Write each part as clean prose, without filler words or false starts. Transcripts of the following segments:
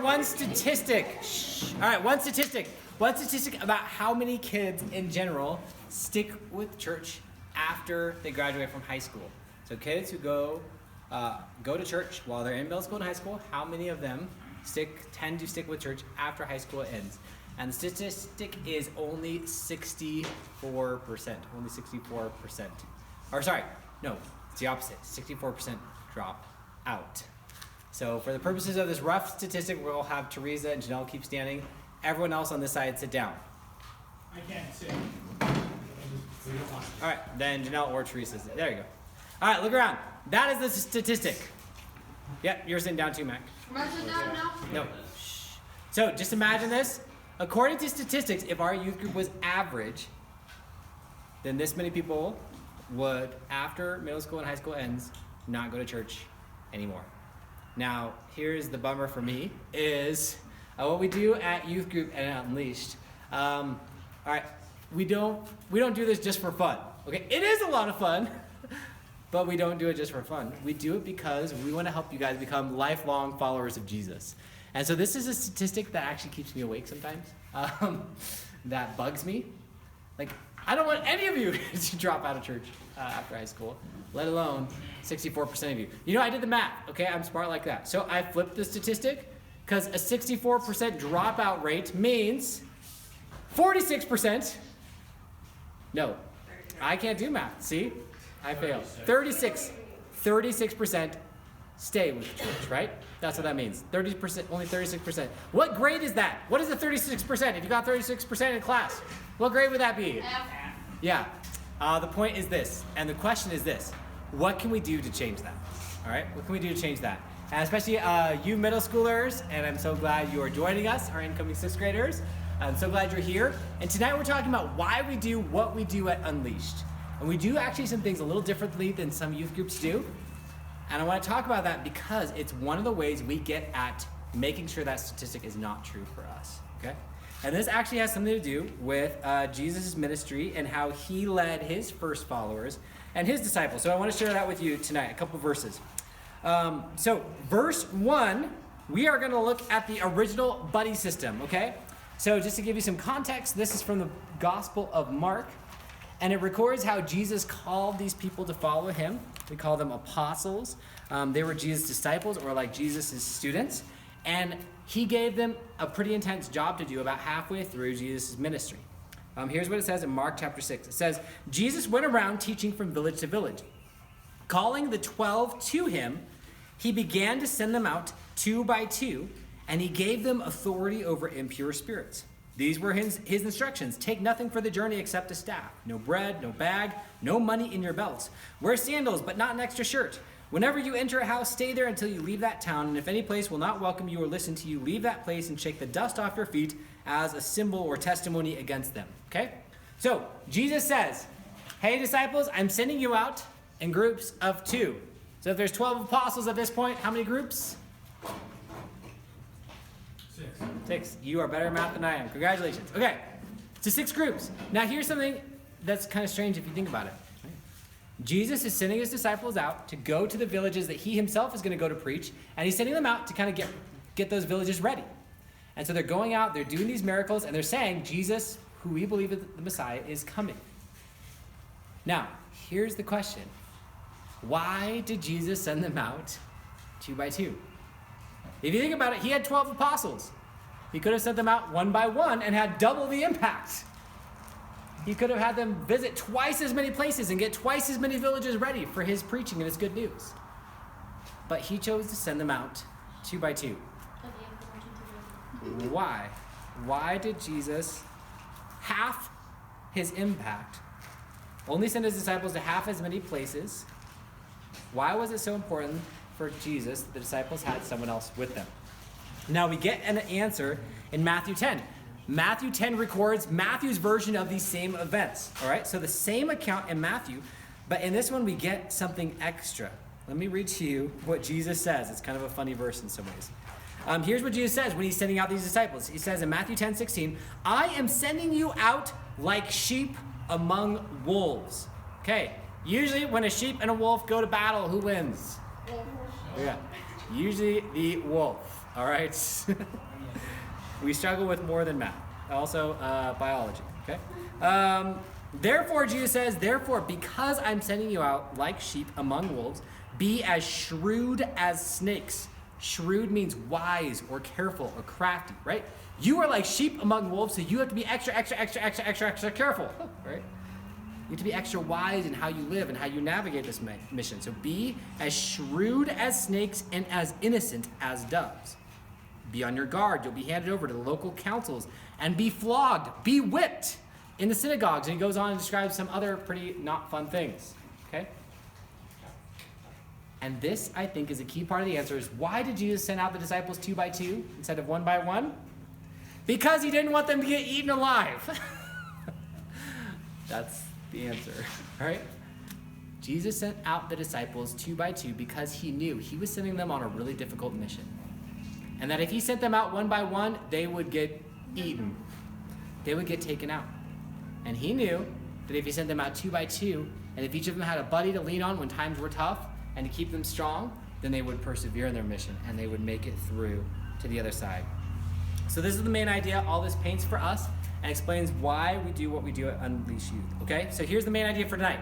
one statistic. Shh. All right, one statistic. One statistic about how many kids in general stick with church after they graduate from high school. So kids who go to church while they're in middle school and high school, how many of them tend to stick with church after high school ends? And the statistic is only 64%. Only 64%. Or sorry, no, it's the opposite. 64% drop out. So for the purposes of this rough statistic, we'll have Teresa and Janelle keep standing. Everyone else on this side sit down. I can't sit. All right, then Janelle or Teresa. There you go. All right, look around. That is the statistic. Yep, you're sitting down too, Mac. Am I sitting down now? No. Shh. So just imagine this. According to statistics, if our youth group was average, then this many people would, after middle school and high school ends, not go to church anymore. Now, here's the bummer for me, is what we do at youth group and at Unleashed. All right, we don't do this just for fun. Okay, it is a lot of fun, but we don't do it just for fun. We do it because we want to help you guys become lifelong followers of Jesus. And so this is a statistic that actually keeps me awake sometimes. That bugs me. Like, I don't want any of you to drop out of church after high school, let alone 64% of you. You know, I did the math, okay? I'm smart like that. So I flipped the statistic because a 64% dropout rate means 46%. No, I can't do math. See? I failed. 36% stay with the church, right? That's what that means. 30%, only 36%. What grade is that? What is the 36%? If you got 36% in class, what grade would that be? F. Yeah. The point is this, and the question is this: what can we do to change that? All right, what can we do to change that? And especially you middle schoolers, and I'm so glad you are joining us, our incoming sixth graders. I'm so glad you're here. And tonight we're talking about why we do what we do at Unleashed. And we do actually some things a little differently than some youth groups do. And I want to talk about that because it's one of the ways we get at making sure that statistic is not true for us, okay? And this actually has something to do with Jesus' ministry and how he led his first followers and his disciples. So I want to share that with you tonight, a couple verses. So verse 1, we are going to look at the original buddy system, okay? So just to give you some context, this is from the Gospel of Mark. And it records how Jesus called these people to follow him. We call them apostles. They were Jesus' disciples, or like Jesus' students. And he gave them a pretty intense job to do about halfway through Jesus' ministry. Here's what it says in Mark chapter 6. It says, Jesus went around teaching from village to village. Calling the 12 to him, he began to send them out 2 by 2, and he gave them authority over impure spirits. These were his instructions. Take nothing for the journey except a staff. No bread, no bag, no money in your belts. Wear sandals, but not an extra shirt. Whenever you enter a house, stay there until you leave that town. And if any place will not welcome you or listen to you, leave that place and shake the dust off your feet as a symbol or testimony against them. Okay? So, Jesus says, hey, disciples, I'm sending you out in groups of 2. So if there's 12 apostles at this point, how many groups? 6. You are better at math than I am. Congratulations. Okay, so 6 groups. Now here's something that's kind of strange if you think about it. Jesus is sending his disciples out to go to the villages that he himself is going to go to preach, and he's sending them out to kind of get those villages ready. And so they're going out, they're doing these miracles, and they're saying Jesus, who we believe is the Messiah, is coming. Now, here's the question. Why did Jesus send them out 2 by 2? If you think about it, he had 12 apostles. He could have sent them out 1 by 1 and had double the impact. He could have had them visit twice as many places and get twice as many villages ready for his preaching and his good news. But he chose to send them out 2 by 2. Why? Why did Jesus half his impact, only send his disciples to half as many places? Why was it so important for Jesus that the disciples had someone else with them? Now we get an answer in Matthew 10. Matthew 10 records Matthew's version of these same events. All right, so the same account in Matthew, but in this one we get something extra. Let me read to you what Jesus says. It's kind of a funny verse in some ways. Here's what Jesus says when he's sending out these disciples. He says in Matthew 10:16, I am sending you out like sheep among wolves. Okay, usually when a sheep and a wolf go to battle, who wins? Yeah, usually the wolf. All right. We struggle with more than math. Also, biology. Okay. Therefore, Jesus says, therefore, because I'm sending you out like sheep among wolves, be as shrewd as snakes. Shrewd means wise or careful or crafty, right? You are like sheep among wolves, so you have to be extra careful, right? You have to be extra wise in how you live and how you navigate this mission. So be as shrewd as snakes and as innocent as doves. Be on your guard. You'll be handed over to the local councils and be flogged, be whipped in the synagogues. And he goes on and describes some other pretty not fun things, okay? And this, I think, is a key part of the answer is why did Jesus send out the disciples 2 by 2 instead of 1 by 1? Because he didn't want them to get eaten alive. That's the answer, all right? Jesus sent out the disciples 2 by 2 because he knew he was sending them on a really difficult mission. And that if he sent them out 1 by 1, they would get eaten. They would get taken out. And he knew that if he sent them out 2 by 2, and if each of them had a buddy to lean on when times were tough and to keep them strong, then they would persevere in their mission and they would make it through to the other side. So this is the main idea all this paints for us and explains why we do what we do at Unleash Youth. Okay, so here's the main idea for tonight.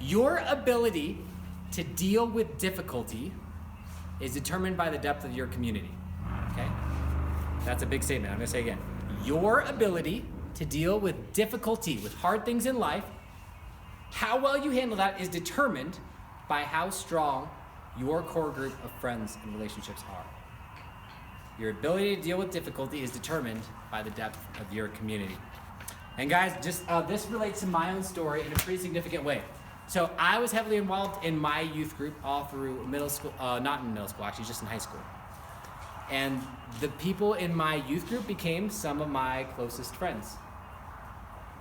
Your ability to deal with difficulty is determined by the depth of your community. Okay? That's a big statement. I'm going to say it again. Your ability to deal with difficulty, with hard things in life, how well you handle that is determined by how strong your core group of friends and relationships are. Your ability to deal with difficulty is determined by the depth of your community. And guys, just this relates to my own story in a pretty significant way. So I was heavily involved in my youth group all through middle school, not in middle school, actually just in high school. And the people in my youth group became some of my closest friends.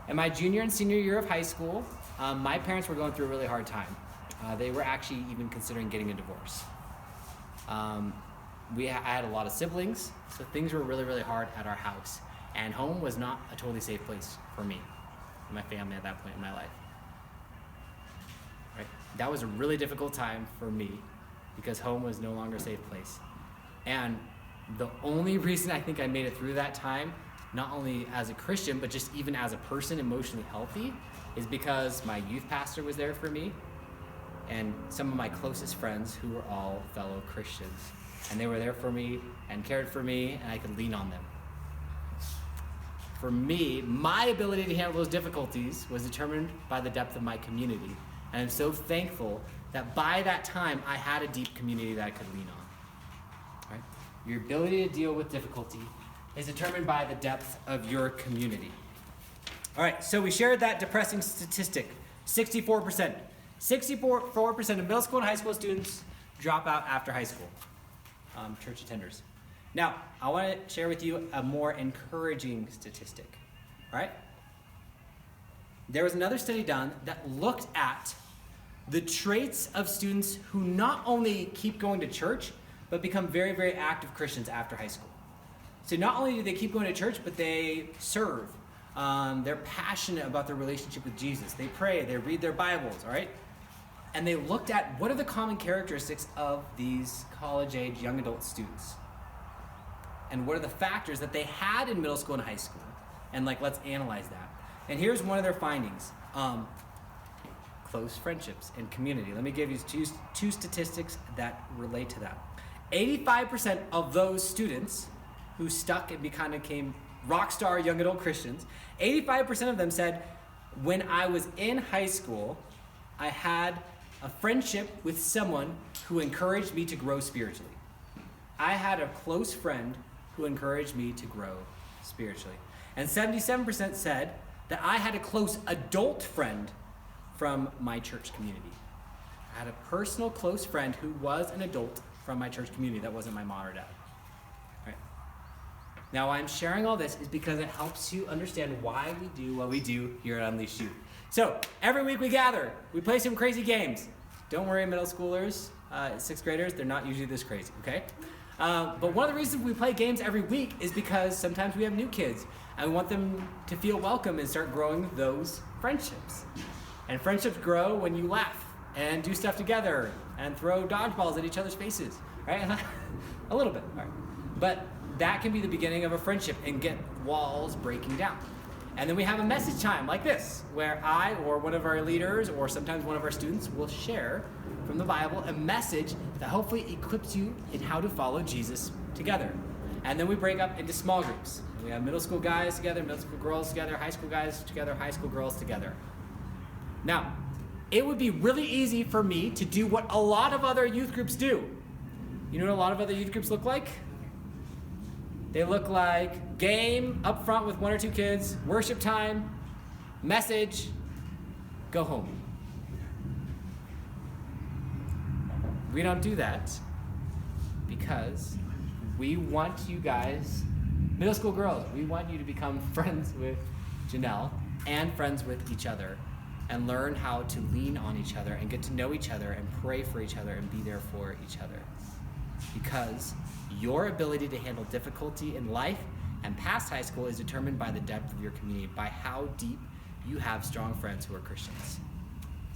In my junior and senior year of high school, my parents were going through a really hard time. They were actually even considering getting a divorce. I had a lot of siblings, so things were really, really hard at our house. And home was not a totally safe place for me and my family at that point in my life. Right? That was a really difficult time for me because home was no longer a safe place. And the only reason I think I made it through that time, not only as a Christian, but just even as a person emotionally healthy, is because my youth pastor was there for me and some of my closest friends who were all fellow Christians. And they were there for me and cared for me, and I could lean on them. For me, my ability to handle those difficulties was determined by the depth of my community. And I'm so thankful that by that time, I had a deep community that I could lean on. Right? Your ability to deal with difficulty is determined by the depth of your community. All right, so we shared that depressing statistic, 64%. 64% of middle school and high school students drop out after high school, church attenders. Now, I want to share with you a more encouraging statistic, all right? There was another study done that looked at the traits of students who not only keep going to church, but become very, very active Christians after high school. So not only do they keep going to church, but they serve. They're passionate about their relationship with Jesus. They pray, they read their Bibles, all right? And they looked at what are the common characteristics of these college-age young adult students. And what are the factors that they had in middle school and high school. And let's analyze that. And here's one of their findings. Close friendships and community. Let me give you two statistics that relate to that. 85% of those students who stuck and became rock star young adult Christians, 85% of them said, when I was in high school, I had a friendship with someone who encouraged me to grow spiritually. I had a close friend who encouraged me to grow spiritually. And 77% said that I had a close adult friend from my church community. I had a personal close friend who was an adult from my church community that wasn't my mom or dad. Right? Now, why I'm sharing all this is because it helps you understand why we do what we do here at Unleash Youth. So, every week we gather, we play some crazy games. Don't worry, middle schoolers, 6th graders, they're not usually this crazy, okay? But one of the reasons we play games every week is because sometimes we have new kids and we want them to feel welcome and start growing those friendships. And friendships grow when you laugh and do stuff together and throw dodgeballs at each other's faces, right? A little bit, all right? But that can be the beginning of a friendship and get walls breaking down. And then we have a message time like this, where I or one of our leaders or sometimes one of our students will share from the Bible a message that hopefully equips you in how to follow Jesus together. And then we break up into small groups. We have middle school guys together, middle school girls together, high school guys together, high school girls together. Now, it would be really easy for me to do what a lot of other youth groups do. You know what a lot of other youth groups look like? They look like game up front with 1 or 2 kids, worship time, message, go home. We don't do that because we want you guys, middle school girls, we want you to become friends with Janelle and friends with each other and learn how to lean on each other and get to know each other and pray for each other and be there for each other. Because your ability to handle difficulty in life and past high school is determined by the depth of your community, by how deep you have strong friends who are Christians.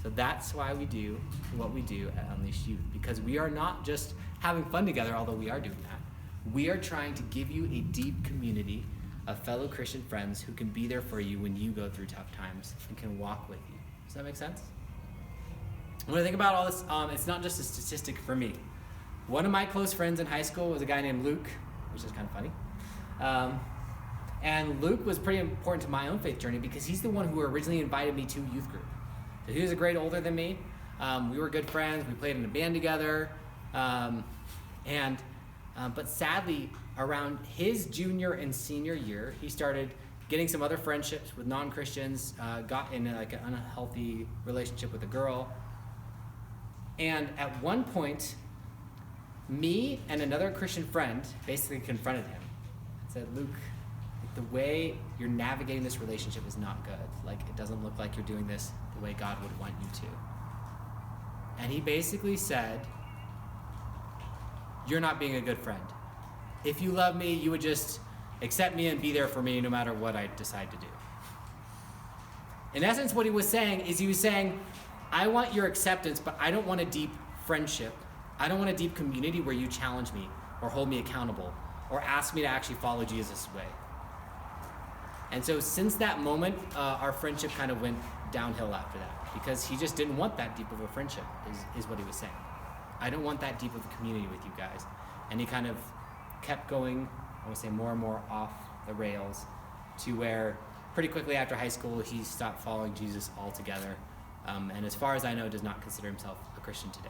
So that's why we do what we do at Unleashed Youth, because we are not just having fun together, although we are doing that. We are trying to give you a deep community of fellow Christian friends who can be there for you when you go through tough times and can walk with you. Does that make sense? When I think about all this, it's not just a statistic for me. One of my close friends in high school was a guy named Luke, which is kind of funny. And Luke was pretty important to my own faith journey because he's the one who originally invited me to youth group. So he was a grade older than me. We were good friends. We played in a band together. But sadly, around his junior and senior year, he started getting some other friendships with non-Christians, got in like an unhealthy relationship with a girl. And at one point, me and another Christian friend basically confronted him and said, Luke, the way you're navigating this relationship is not good. Like, it doesn't look like you're doing this the way God would want you to. And he basically said, you're not being a good friend. If you love me, you would just accept me and be there for me no matter what I decide to do. In essence, what he was saying is I want your acceptance, but I don't want a deep friendship. I don't want a deep community where you challenge me or hold me accountable or ask me to actually follow Jesus' way. And so since that moment, our friendship kind of went downhill after that because he just didn't want that deep of a friendship is what he was saying. I don't want that deep of a community with you guys. And he kind of kept going, I would say, more and more off the rails to where pretty quickly after high school, he stopped following Jesus altogether. And as far as I know, does not consider himself a Christian today.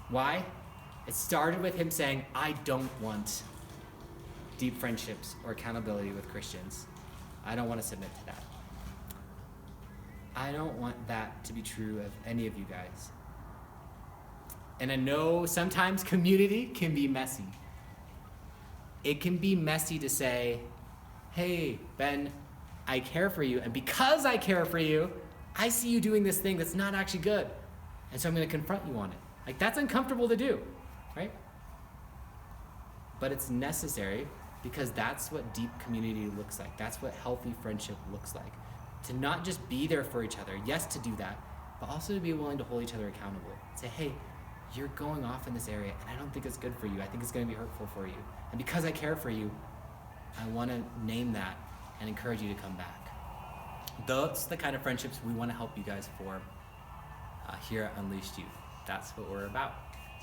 Why? It started with him saying, I don't want deep friendships or accountability with Christians. I don't want to submit to that. I don't want that to be true of any of you guys. And I know sometimes community can be messy. It can be messy to say, hey, Ben, I care for you. And because I care for you, I see you doing this thing that's not actually good. And so I'm going to confront you on it. Like, that's uncomfortable to do, right? But it's necessary because that's what deep community looks like. That's what healthy friendship looks like. To not just be there for each other, yes, to do that, but also to be willing to hold each other accountable. Say, hey, you're going off in this area, and I don't think it's good for you. I think it's going to be hurtful for you. And because I care for you, I want to name that and encourage you to come back. Those are the kind of friendships we want to help you guys form here at Unleashed Youth. That's what we're about.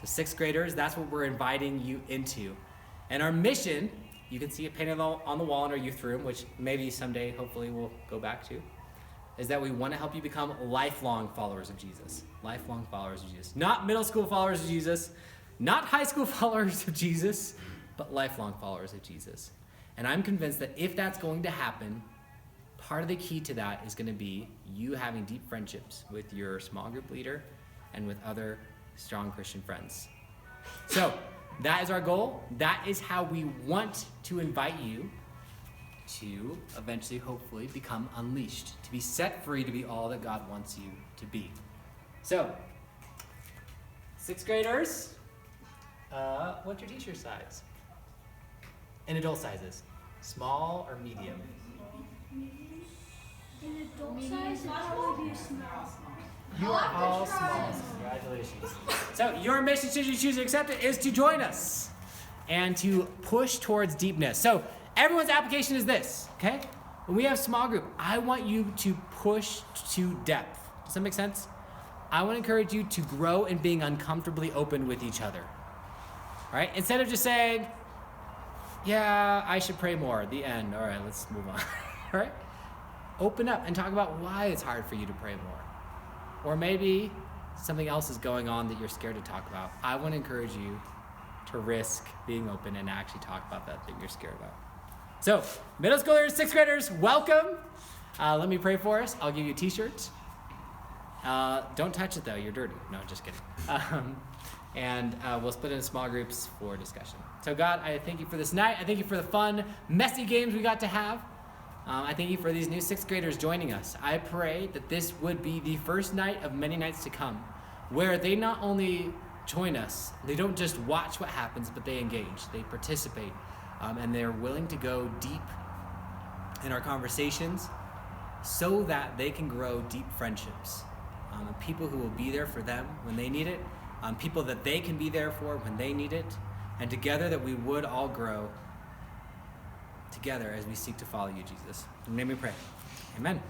So 6th graders, that's what we're inviting you into. And our mission, you can see it painted on the wall in our youth room, which maybe someday, hopefully, we'll go back to, is that we want to help you become lifelong followers of Jesus. Lifelong followers of Jesus. Not middle school followers of Jesus, not high school followers of Jesus, but lifelong followers of Jesus. And I'm convinced that if that's going to happen, part of the key to that is going to be you having deep friendships with your small group leader and with other strong Christian friends. So that is our goal. That is how we want to invite you to eventually, hopefully, become unleashed, to be set free to be all that God wants you to be. So, 6th graders, what's your t-shirt size? And adult sizes, small or medium? In adult size, it'd probably be small. You are all small. Congratulations. So your mission, should you choose to accept it, is to join us and to push towards deepness. So everyone's application is this, okay? When we have small group, I want you to push to depth. Does that make sense? I want to encourage you to grow in being uncomfortably open with each other. All right? Instead of just saying, yeah, I should pray more, the end. All right, let's move on. All right? Open up and talk about why it's hard for you to pray more. Or maybe something else is going on that you're scared to talk about. I want to encourage you to risk being open and actually talk about that thing you're scared about. So, middle schoolers, sixth graders, welcome. Let me pray for us. I'll give you a t-shirt. Don't touch it though, you're dirty. No, just kidding. And we'll split into small groups for discussion. So God, I thank you for this night. I thank you for the fun, messy games we got to have. I thank you for these new sixth graders joining us. I pray that this would be the first night of many nights to come, where they not only join us, they don't just watch what happens, but they engage, they participate, and they're willing to go deep in our conversations so that they can grow deep friendships. And people who will be there for them when they need it, people that they can be there for when they need it, and together that we would all grow together as we seek to follow you, Jesus. In your name we pray. Amen.